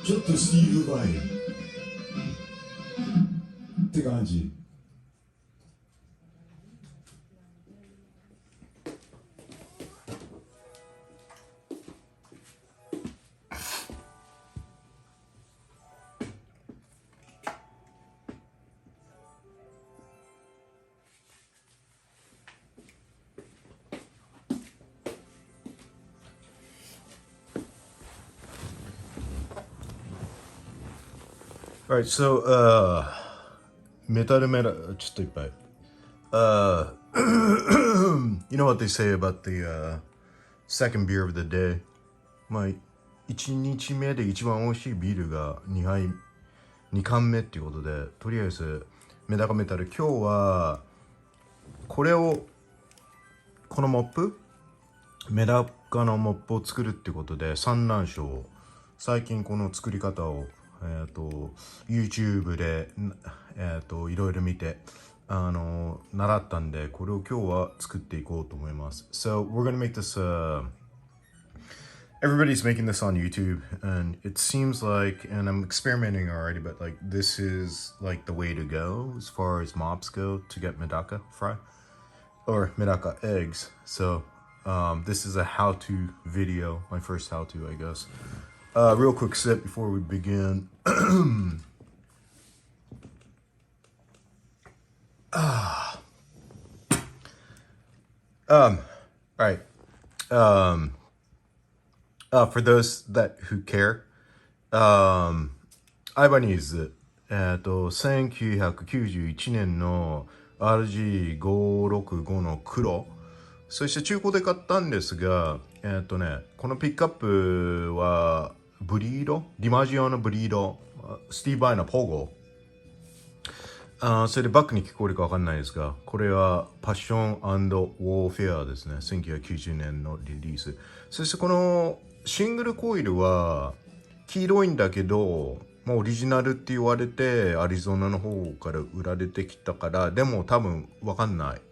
ちょっとスティーブ・バイって感じ。Alright, so, just a bit. You know what they say about the second beer of the day? まあ、1日目で一番美味しいビールが2缶目っていうことで、とりあえず、メダカメタル、今日は、このモップ、メダカのモップを作るっていうことで、産卵床を、最近この作り方を、YouTube で、いろいろ見て、習ったんで、これを今日は作っていこうと思います。So, we're gonna make this, everybody's making this on YouTube, and it seems like, and I'm experimenting already, but like, this is like the way to go as far as mops go to get Medaka fry, or Medaka eggs. So, this is a how-to video, my first how-to, I guess. Real quick sip before we begin. All right. For those who care, Ibanez 1991年の RG565 の黒、そして中古で買ったんですが、このピックアップはブリード、ディマジオのブリード、スティーバイのポゴ。それでバックに聞こえるかわかんないですが、これはパッション&ウォーフェアですね。1990年のリリース。そしてこのシングルコイルは黄色いんだけど、オリジナルって言われてアリゾナの方から売られてきたから、でも多分わかんない。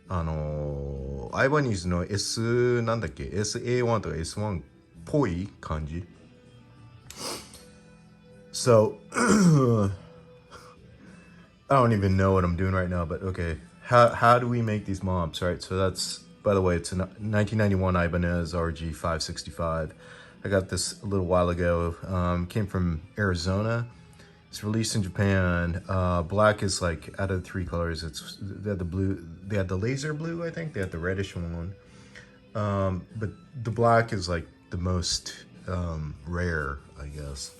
アイバニーズの S なんだっけ SA1 とか S1 っぽい感じ。So, I don't even know what I'm doing right now, but okay. How do we make these mobs, right? So that's, by the way, it's a 1991 Ibanez RG 565. I got this a little while ago. Came from Arizona. It's released in Japan. Black is like out of the three colors. They had the blue. They had the laser blue, I think. They had the reddish one. But the black is like the most rare, I guess.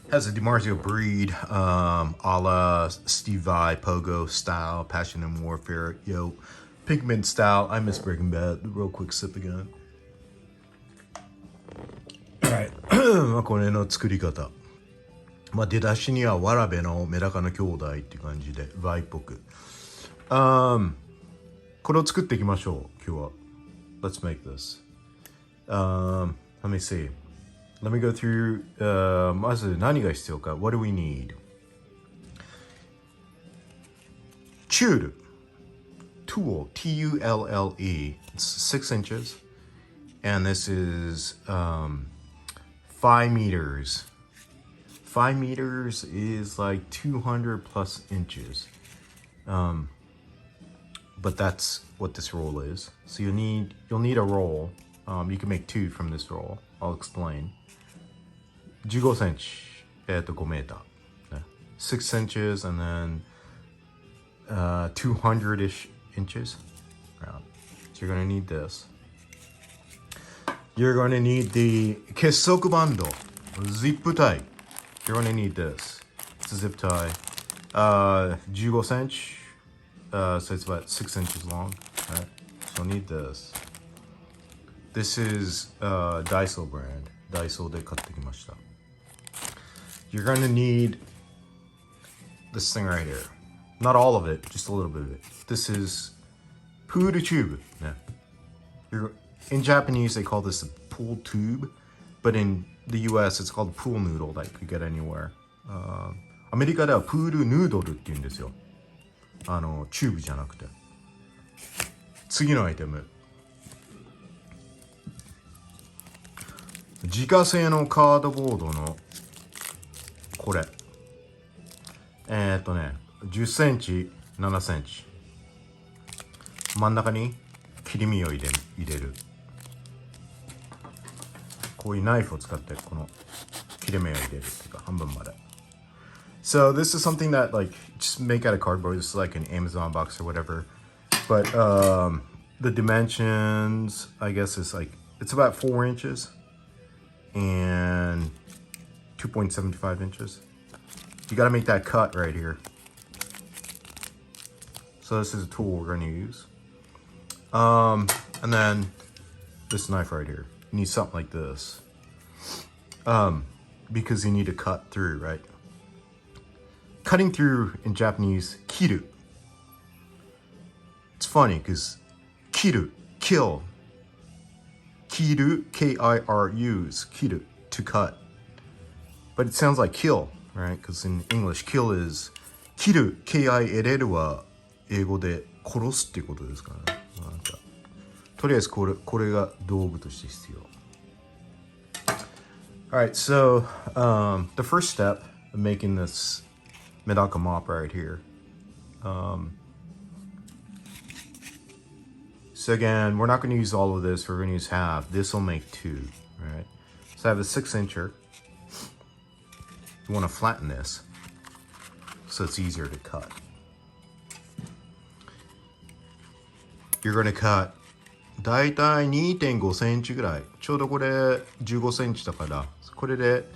Has a Dimarzio Breed, a la Steve Vai, Pogo style, Passion and Warfare, Pigment style. I miss Breaking Bad. Real quick sip again. Alright. これの作り方。出だしにはわらべのメダカの兄弟っていう感じで、バイっぽく。これを作っていきましょう、今日は。Let's make this. Let me see. Let me go through, まず何が必要か。What do we need? チュール Tool, T-U-L-L-E. It's 6 inches. And this is 5 meters. 5 meters is like 200 plus inches. But that's what this roll is. So you'll need a roll. You can make 2 from this roll. I'll explain. 15 センチ、5メーター。6 inches and then 200-ish inches. Around. So you're going to need this. You're going to need the 結束バンド zip tie. You're going to need this. It's a zip tie. 15 センチ. So it's about 6 inches long. Right? So you'll need this. This is Daiso brand. Daiso で買ってきました。You're going to need this thing right here. Not all of it, just a little bit of it. This is pool tube. In Japanese, they call this a pool tube, but in the US, it's called pool noodle that you could get anywhere. アメリカではプールヌードルって言うんですよ。チューブじゃなくて。次のアイテム。自家製のカードボードのこれ10センチ7センチ真ん中に切り身を入れるこういうナイフを使ってこの切れ目を入れるっていうか半分まで So this is something that like just make out of cardboard. This is like an Amazon box or whatever. But the dimensions, I guess, is like it's about 4 inches and 2.75 inches. You got to make that cut right here. So this is a tool we're going to use. And then this knife right here. You need something like this. Because you need to cut through, right? Cutting through in Japanese, kiru. It's funny because kiru, kill. Kiru, K-I-R-U is kiru, to cut. But it sounds like kill, right? Because in English, kill is kiru, K-I-R-U は英語で殺すっていうことですからね。なんかとりあえずこれが道具として必要。Alright, so the first step of making this Medaka mop right here. So again, we're not going to use all of this. We're going to use half. This will make 2, right? So I have a 6-incher. You want to flatten this so it's easier to cut. You're going to cut だいたい 2.5 センチぐらい。ちょうどこれ15センチだから、これで、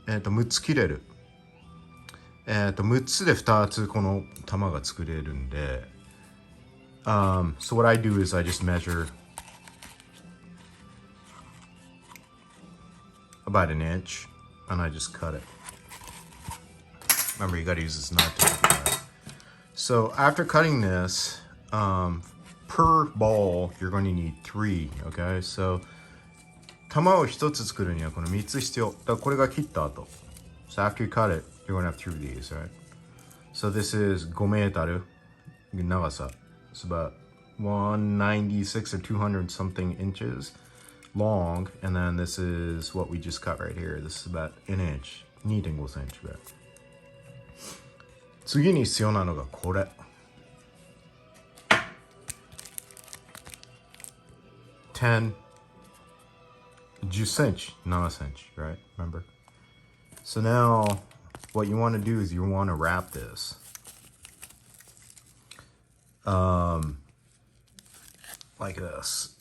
6つ切れる。6つで2つこの玉が作れるんで、so what I do is I just measure about an inch and I just cut it. Remember, you got to use this knife to do that. So after cutting this, per ball, you're going to need 3, okay? So 玉を1つ作るにはこの3つ必要。だからこれが切った後。So after you cut it, you're going to have 3 of these, right? So this is 5メートル長さ. It's about 196 or 200 something inches long. And then this is what we just cut right here. This is about an inch. 2.5 センチぐらい。次に必要なのがこれ。10 cm, 7 cm, right? Remember? So now what you want to do is you want to wrap this. Like this.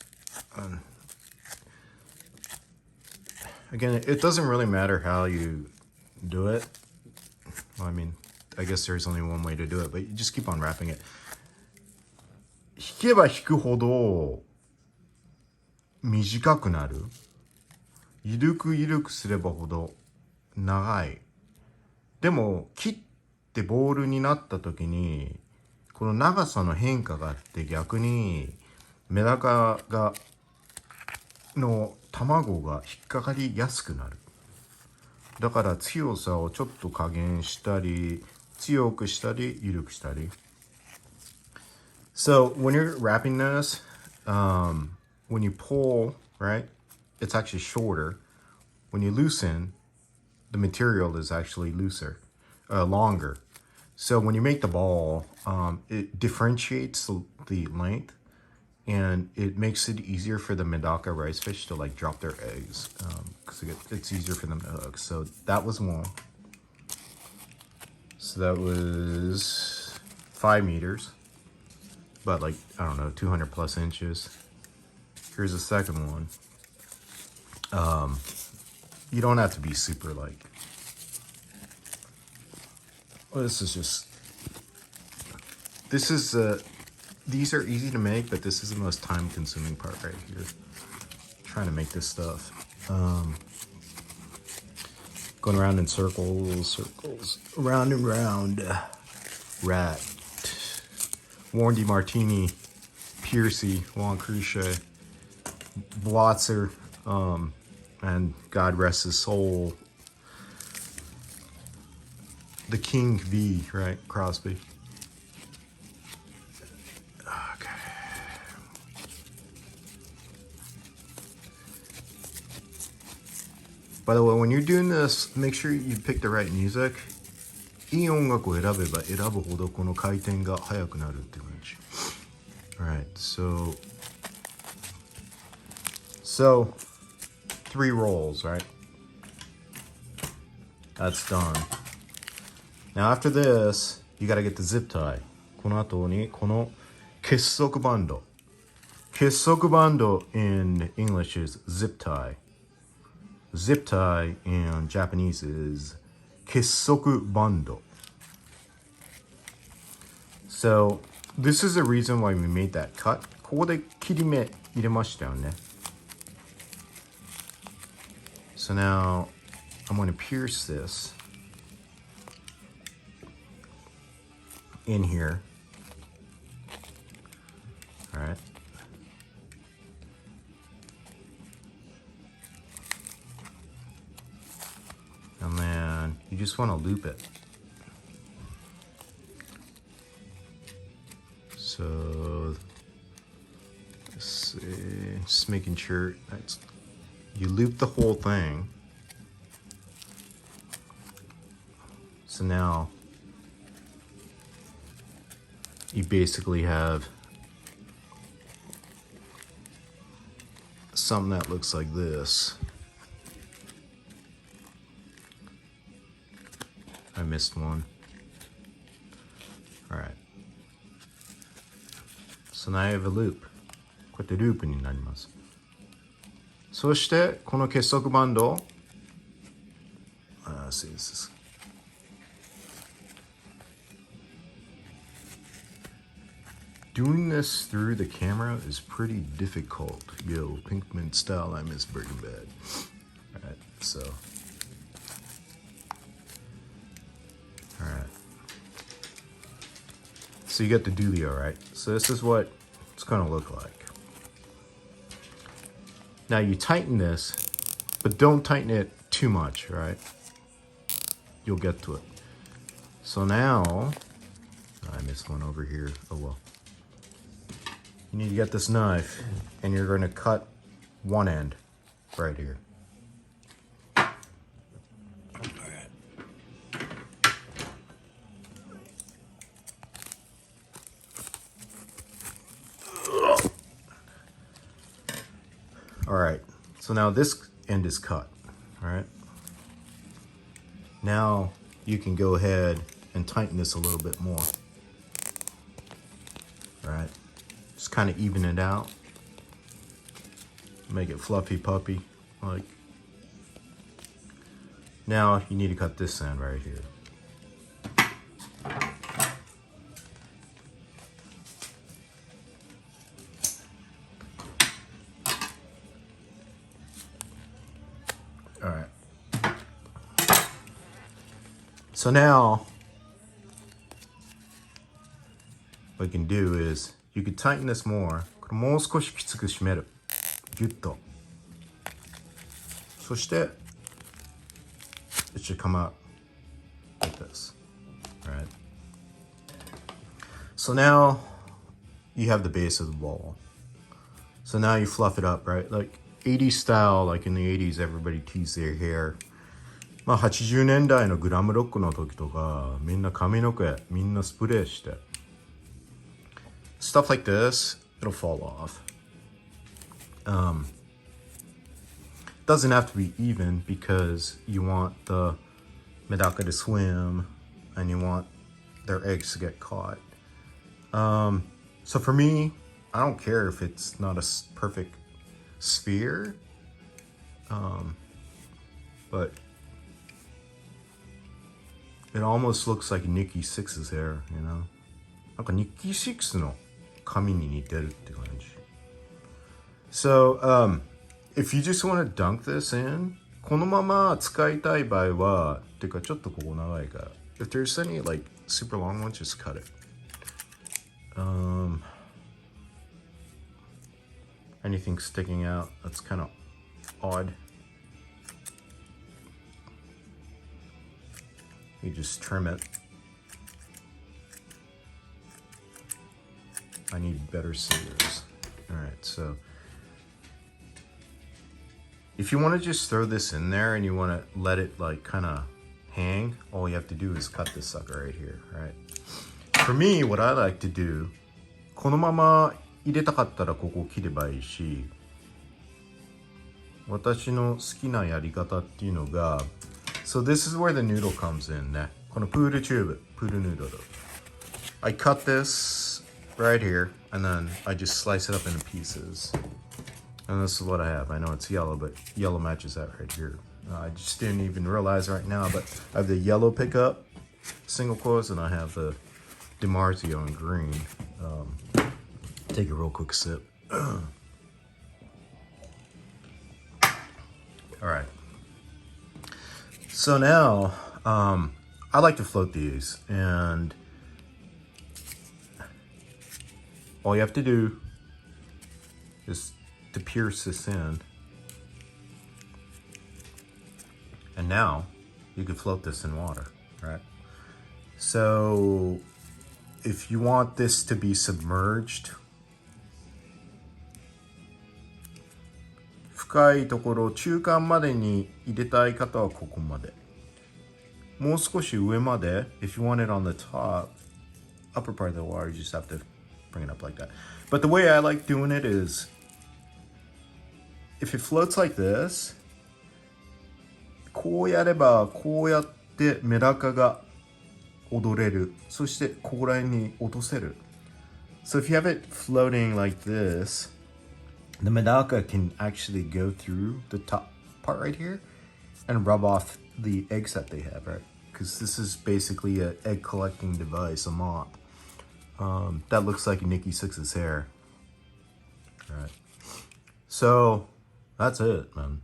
Again, it doesn't really matter how you do it. Well, I mean, I guess there's only one way to do it, but you just keep on wrapping it. 引けば引くほど短くなる。緩くすればほど長い。でも切ってボールになった時にこの長さの変化があって逆にメダカの卵が引っかかりやすくなる。だから強さをちょっと加減したり強くしたり緩くしたり。So when you're wrapping this, when you pull, right, it's actually shorter. When you loosen, the material is actually longer. So when you make the ball, it differentiates the length and it makes it easier for the Medaka rice fish to like drop their eggs because it's easier for them to hook. So that was one. So that was 5 meters, but like, I don't know, 200 plus inches. Here's the second one. You don't have to be super like, well, these are easy to make, but this is the most time consuming part right here. Trying to make this stuff. Going around in circles, round and round. Rat. Warren DeMartini, Piercy, Juan Cruce, Blotzer, and God rest his soul, the King V, right? Crosby. Okay. By the way, when you're doing this, make sure you pick the right music. いい音楽を選べば選ぶほどこの回転が速くなるって感じ。Alright, so 3 rolls, right? That's done. Now after this, you gotta get the zip tie. この後にこの結束バンド。結束バンド in English is zip tie. Zip tie in Japanese is 結束バンド. So this is the reason why we made that cut. ここで切り目入れましたよね。So now I'm going to pierce this in here. All right. And then you just want to loop it. So just making sure that's, you loop the whole thing. So now you basically have something that looks like this. I missed one. All right. So now I have a loop. こうやってループになります。そしてこの結束バンド、see this is doing this through the camera is pretty difficult. Yo, Pinkman style, I miss Breaking Bad. Alright, so. Alright. So you got the dooley, right? So this is what it's gonna look like. Now you tighten this, but don't tighten it too much, right? You'll get to it. So now, I missed one over here. Oh well. You need to get this knife and you're going to cut one end right here. All right, so now this end is cut, all right? Now you can go ahead and tighten this a little bit more, all right? Just kind of even it out. Make it fluffy puppy, like. Now you need to cut this end right here. All right. So now what you can do is you can tighten this more. これもう少しきつく締める。ギュッと。そして it should come out like this. Right? So now you have the base of the ball. So now you fluff it up, right? Like 80s style, like in the 80s, everybody teased their hair. まあ80年代のグラムロックの時とか、みんな髪の毛、みんなスプレーして。Stuff like this, it'll fall off. Doesn't have to be even because you want the Medaka to swim and you want their eggs to get caught. So for me, I don't care if it's not a perfect sphere, but it almost looks like Nikki Sixx's hair, you know? なんかニッキー6の髪に似てるって感じ。So, if you just want to dunk this in, このまま使いたい場合は、てかちょっとここ長いから。If there's any like super long ones, just cut it. Anything sticking out, that's kind of odd. You just trim it. I need better scissors. All right, so If you want to just throw this in there and you want to let it like kind of hang, all you have to do is cut this sucker right here, right? For me, what I like to do, このまま入れたかったらここ切ればいいし、私の好きなやり方っていうのが、So this is where the noodle comes in ね。このプールチューブ、プールヌードル。I cut this right here and then I just slice it up into pieces. And this is what I have. I know it's yellow, but yellow matches that right here. I just didn't even realize right now, but I have the yellow pickup, single coils, and I have the Dimarzio in green. Take a real quick sip. All right. So now, I like to float these, and all you have to do is to pierce this in, and now you can float this in water, right? So if you want this to be submerged, 深いところ中間までに入れたい方はここまで。もう少し上まで if you want it on the top, upper part of the water, you just have to bring it up like that. But the way I like doing it is, if it floats like this, こうやればこうやってメダカが踊れる。そしてここら辺に落とせる。So if you have it floating like this, the medaka can actually go through the top part right here and rub off the eggs that they have, right? Because this is basically an egg collecting device, a mop. That looks like Nikki Sixx's hair. All right. So that's it, man.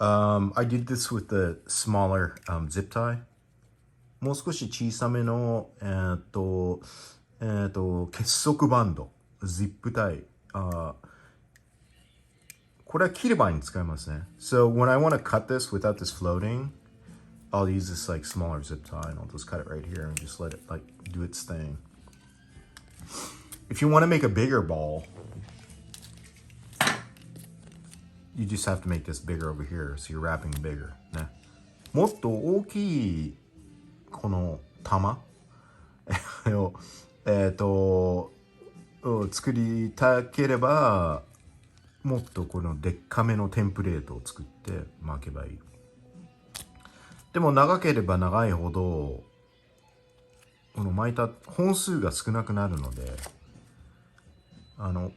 I did this with the smaller zip tie. もう少し小さめの結束バンド、ジップタイ。これは切ればに使いますね。So when I want to cut this without this floating, I'll use this like smaller zip tie and I'll just cut it right here and just let it like do its thing. If you want to make a bigger ball, you just have to make this bigger over here, so you're wrapping bigger ね。もっと大きいこの玉を作りたければ、もっとこのでっかめのテンプレートを作って巻けばいい。でも長ければ長いほどこの巻いた本数が少なくなるので、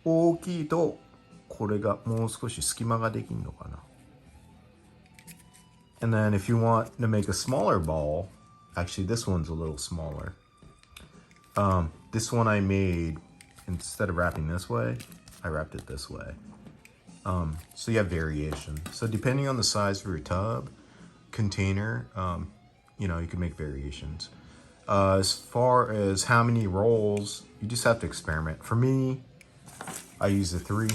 大きいとこれがもう少し隙間ができるのかな。And then if you want to make a smaller ball, actually this one's a little smaller. This one I made, instead of wrapping this way, I wrapped it this way. So you have variation. So depending on the size of your tub, container, you can make variations. As far as how many rolls, you just have to experiment. For me, I used the 3.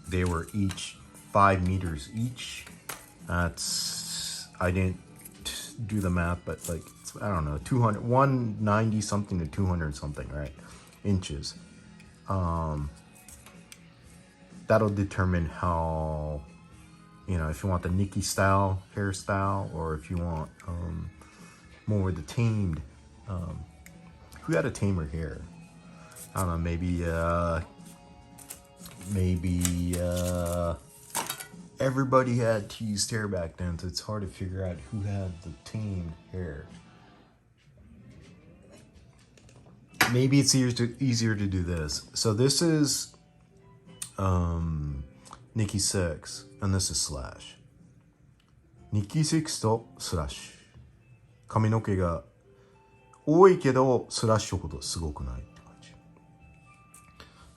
They were each 5 meters each. I didn't do the math, but like, I don't know, 190 something to 200 something, right? Inches. That'll determine how, if you want the Nikki style hairstyle, or if you want more the tamed. Who had a tamer hair? I don't know, maybe everybody had teased hair back then, so it's hard to figure out who had the tamed hair. Maybe it's easier to do this. So this is Nikki Six, and this is Slash. Nikki Six と Slash。髪の毛が多いけどスラッシュほどすごくないって感じ。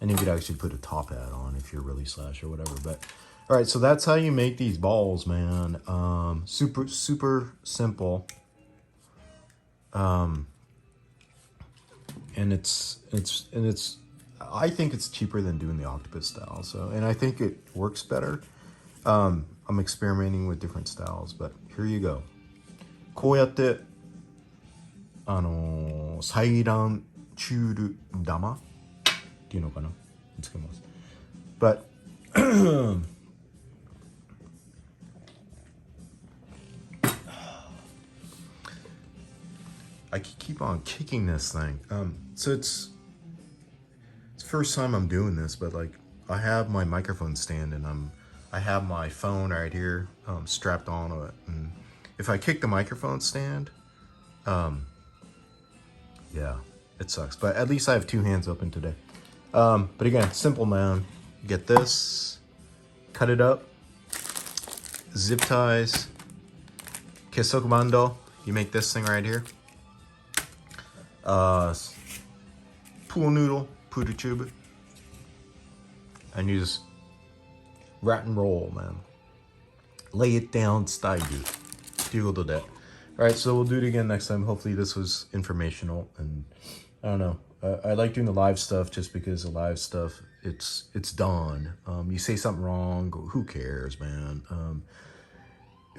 And you could actually put a top hat on if you're really Slash or whatever. But all right, so that's how you make these balls, man. Super simple. And it's I think it's cheaper than doing the octopus style. So, and I think it works better. I'm experimenting with different styles, but here you go. こうやって採卵チュール玉っていうのかなつけます。But I keep on kicking this thing. So it's the first time I'm doing this, but like I have my microphone stand and I have my phone right here strapped onto it. And if I kick the microphone stand, yeah, it sucks. But at least I have two hands open today. But again, simple, man. Get this, cut it up, zip ties, kesok bando. You make this thing right here. Pool noodle, poodle tube. And you just rat and roll, man. Lay it down, style. Alright, so we'll do it again next time. Hopefully this was informational. And I don't know. I like doing the live stuff just because the live stuff, it's done. You say something wrong, who cares, man?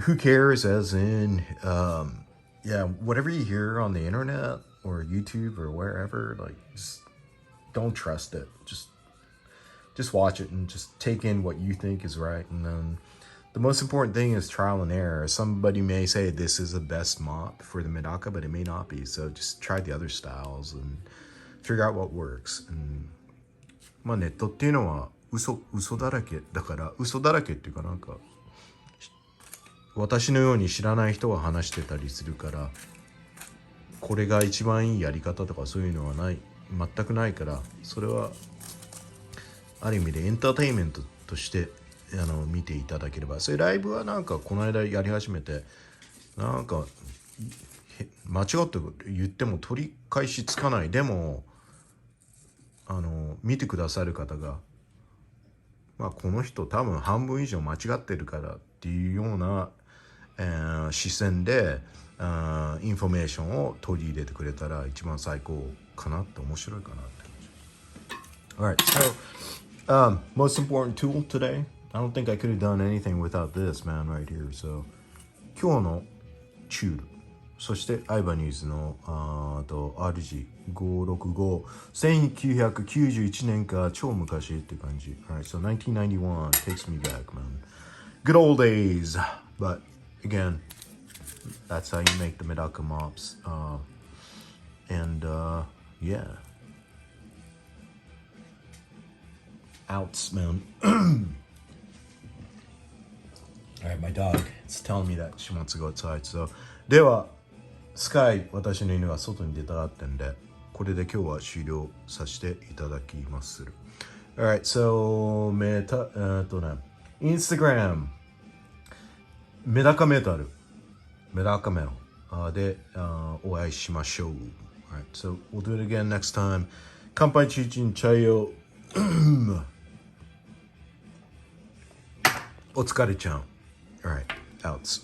Who cares as in, yeah, whatever you hear on the internet or YouTube or wherever, like, just don't trust it. Just watch it and just take in what you think is right. And then the most important thing is trial and error. Somebody may say this is the best mop for the Medaka, but it may not be. So just try the other styles and figure out what works. And まあネットっていうのは嘘だらけだから、嘘だらけっていうかなんか私のように知らない人が話してたりするから、これが一番いいやり方とかそういうのはない、全くないから、それはある意味でエンターテインメントとして見ていただければ。それライブはなんかこの間やり始めて、なんか間違って言っても取り返しつかない。でも見てくださる方が、まあこの人多分半分以上間違ってるからっていうような、視線でインフォメーションを取り入れてくれたら一番最高かなって、面白いかなって感じ。Alright, so most important tool today. I don't think I could have done anything without this, man, right here. So 今日のチュール、そしてアイバニーズのRG565、1991年か超昔って感じ。Alright, so 1991 takes me back, man. Good old days. But again, that's how you make the Medaka mops. And yeah. Outs, man. Alright, my dog is telling me that she wants to go outside. So, では、スカイ、私の犬が外に出たがってんで、これで今日は終了させていただきます。Alright, so, Instagram、MedakaMetal、MedakaMetal でお会いしましょう。Alright, so we'll do it again next time. 乾杯チーチンチャイヨ。お疲れちゃん。Alright, outs.